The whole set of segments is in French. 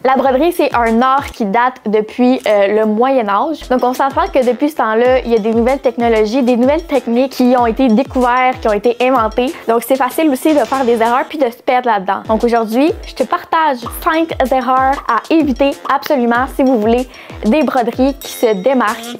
La broderie, c'est un art qui date depuis le Moyen-Âge. Donc, on s'entend que depuis ce temps-là, il y a des nouvelles technologies, des nouvelles techniques qui ont été découvertes, qui ont été inventées. Donc, c'est facile aussi de faire des erreurs puis de se perdre là-dedans. Donc, aujourd'hui, je te partage 5 erreurs à éviter absolument si vous voulez des broderies qui se démarquent.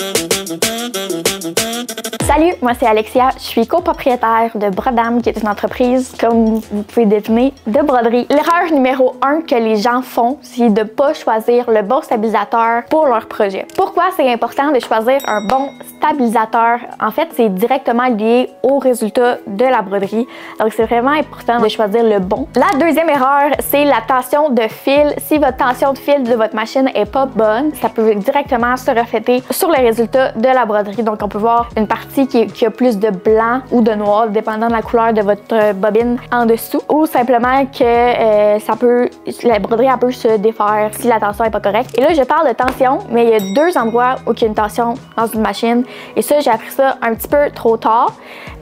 Salut, moi c'est Alexia, je suis copropriétaire de Brodam, qui est une entreprise, comme vous pouvez deviner, de broderie. L'erreur numéro 1 que les gens font, c'est de ne pas choisir le bon stabilisateur pour leur projet. Pourquoi c'est important de choisir un bon stabilisateur? En fait, c'est directement lié au résultat de la broderie. Donc, c'est vraiment important de choisir le bon. La deuxième erreur, c'est la tension de fil. Si votre tension de fil de votre machine est pas bonne, ça peut directement se refléter sur le résultat de la broderie. Donc, on peut voir une partie qui a plus de blanc ou de noir, dépendant de la couleur de votre bobine en dessous. Ou simplement que la broderie peut se défaire si la tension n'est pas correcte. Et là, je parle de tension, mais il y a deux endroits où il y a une tension dans une machine. Et ça, j'ai appris ça un petit peu trop tard,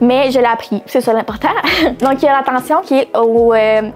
mais je l'ai appris. C'est ça l'important. Donc, il y a la tension qui est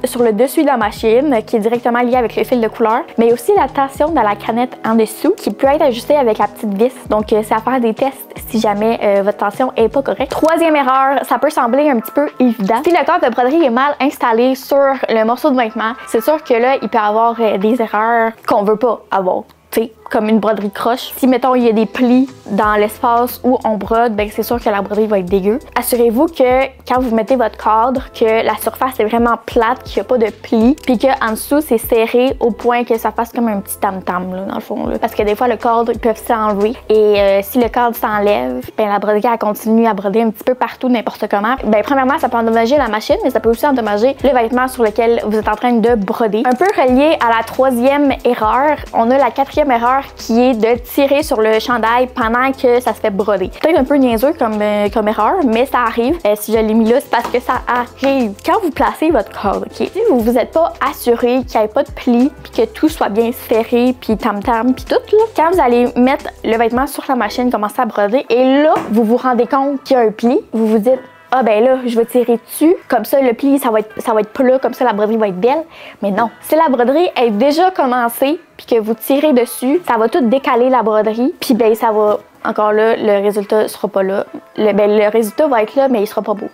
sur le dessus de la machine, qui est directement liée avec le fil de couleur. Mais il y a aussi la tension dans la canette en dessous, qui peut être ajustée avec la petite vis. Donc, c'est à faire des tests si jamais votre tension est pas correcte. Troisième erreur, ça peut sembler un petit peu évident. Si le cadre de broderie est mal installé sur le morceau de vêtement, c'est sûr que là, il peut y avoir des erreurs qu'on veut pas avoir. T'sais, comme une broderie croche. Si, mettons, il y a des plis dans l'espace où on brode, ben c'est sûr que la broderie va être dégueu. Assurez-vous que quand vous mettez votre cadre, que la surface est vraiment plate, qu'il n'y a pas de plis, puis qu'en dessous, c'est serré au point que ça fasse comme un petit tam-tam, là, dans le fond. Là. Parce que des fois, le cadre, ils peuvent s'enlever. Et si le cadre s'enlève, ben la broderie, elle continue à broder un petit peu partout, n'importe comment. Ben premièrement, ça peut endommager la machine, mais ça peut aussi endommager le vêtement sur lequel vous êtes en train de broder. Un peu relié à la troisième erreur, on a la quatrième erreur qui est de tirer sur le chandail pendant que ça se fait broder. Peut-être un peu niaiseux comme erreur, mais ça arrive. Si je l'ai mis là, c'est parce que ça arrive. Quand vous placez votre cadre, si vous n'êtes pas assuré qu'il n'y ait pas de plis, puis que tout soit bien serré, puis tam-tam, puis tout, là, quand vous allez mettre le vêtement sur la machine, commencer à broder, et là, vous vous rendez compte qu'il y a un pli, vous vous dites, ah ben là, je vais tirer dessus, comme ça le pli, ça va être plat, comme ça la broderie va être belle. Mais non, si la broderie est déjà commencée, puis que vous tirez dessus, ça va tout décaler la broderie, puis ben ça va, encore là, le résultat sera pas là. Le résultat va être là, mais il sera pas beau.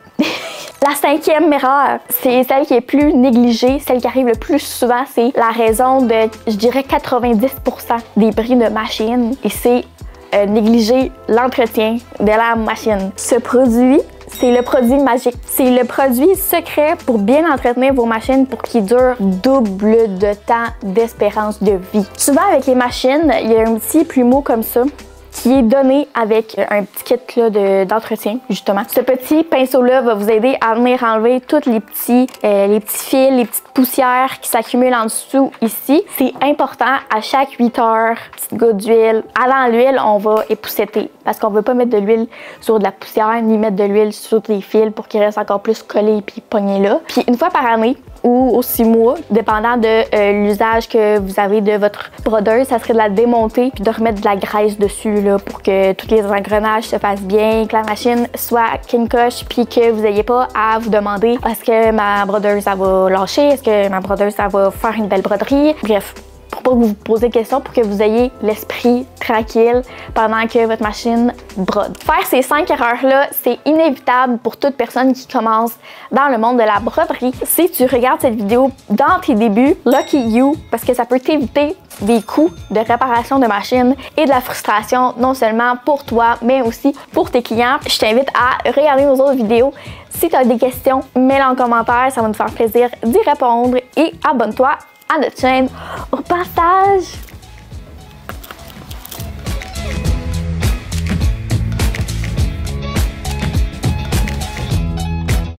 La cinquième erreur, c'est celle qui est plus négligée, celle qui arrive le plus souvent, c'est la raison de, je dirais, 90% des bris de machine, et c'est négliger l'entretien de la machine. Ce produit, c'est le produit magique. C'est le produit secret pour bien entretenir vos machines pour qu'ils durent double de temps d'espérance de vie. Souvent, avec les machines, il y a un petit plumeau comme ça qui est donné avec un petit kit d'entretien, justement. Ce petit pinceau-là va vous aider à venir enlever tous les petits fils, les petites poussières qui s'accumulent en dessous ici. C'est important à chaque 8 heures, petite goutte d'huile. Avant l'huile, on va épousseter parce qu'on ne veut pas mettre de l'huile sur de la poussière ni mettre de l'huile sur les fils pour qu'ils restent encore plus collés puis pognés là. Puis une fois par année, ou aux 6 mois, dépendant de l'usage que vous avez de votre brodeuse, ça serait de la démonter puis de remettre de la graisse dessus là, pour que tous les engrenages se fassent bien, que la machine soit king coche puis que vous n'ayez pas à vous demander est-ce que ma brodeuse ça va lâcher, est-ce que ma brodeuse ça va faire une belle broderie. Bref, pour pas que vous vous posez de questions, pour que vous ayez l'esprit tranquille pendant que votre machine brode. Faire ces 5 erreurs-là, c'est inévitable pour toute personne qui commence dans le monde de la broderie. Si tu regardes cette vidéo dans tes débuts, lucky you, parce que ça peut t'éviter des coûts de réparation de machine et de la frustration, non seulement pour toi, mais aussi pour tes clients. Je t'invite à regarder nos autres vidéos. Si tu as des questions, mets-les en commentaire, ça va nous faire plaisir d'y répondre et abonne-toi à notre chaîne au passage.